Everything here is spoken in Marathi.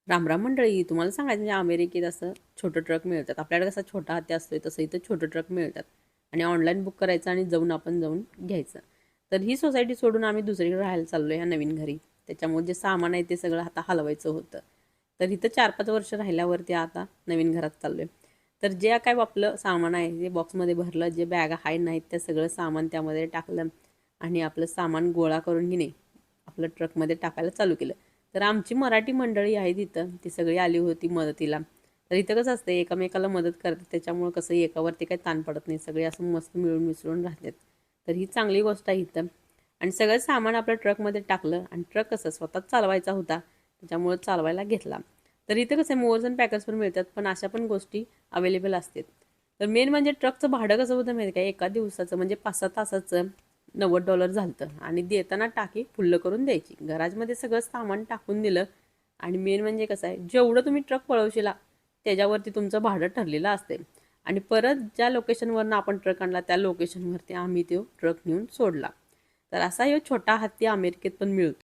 रामराम मंडळी, तुम्हाला सांगायचं म्हणजे अमेरिकेत असं छोटं ट्रक मिळतात. आपल्याकडे कसा छोटा हत्ती असतोय तसं इथं छोटं ट्रक मिळतात आणि ऑनलाईन बुक करायचं आणि आपण जाऊन घ्यायचं. तर ही सोसायटी सोडून आम्ही दुसरीकडे राहायला चाललो ह्या नवीन घरी. त्याच्यामुळे जे सामान आहे ते सगळं आता हलवायचं होतं. तर इथं 4-5 वर्ष राहिल्यावरती आता नवीन घरात चाललो आहे. तर जे काय आपलं सामान आहे जे बॉक्समध्ये भरलं, जे बॅगा आहे नाहीत त्या सगळं सामान त्यामध्ये टाकलं आणि आपलं सामान गोळा करून की नाही आपलं ट्रकमध्ये टाकायला चालू केलं. तर आमची मराठी मंडळी आहे तिथं, ती सगळी आली होती मदतीला. तर इथं कसं असतं एकमेकाला मदत करतात त्याच्यामुळं कसं एकावरती काही ताण पडत नाही. सगळे असं मस्त मिळून मिसळून राहतात. तर ही चांगली गोष्ट आहे इथं. आणि सगळं सामान आपल्या ट्रकमध्ये टाकलं आणि ट्रक कसं स्वतःच चालवायचा होता त्याच्यामुळं चालवायला घेतला. तर इथं कसं मूव्हर्स अँड पॅकर्स पण मिळतात, पण अशा पण गोष्टी अवेलेबल असतात. तर मेन म्हणजे ट्रकचं भाडं कसं होतं माहिती आहे का, एका दिवसाचं म्हणजे 5-6 तासाचं $90 झालं आणि देताना टाकी फुल्ल करून द्यायची. गराजमध्ये सगळं सामान टाकून दिलं आणि मेन म्हणजे कसं आहे, जेवढं तुम्ही ट्रक पळवशीला त्याच्यावरती तुमचं भाडं ठरलेलं असते आणि परत ज्या लोकेशनवरनं आपण ट्रक आणला त्या लोकेशनवरती आम्ही तो ट्रक नेऊन सोडला. तर असा ह्यो छोटा हत्ती अमेरिकेत पण मिळतो.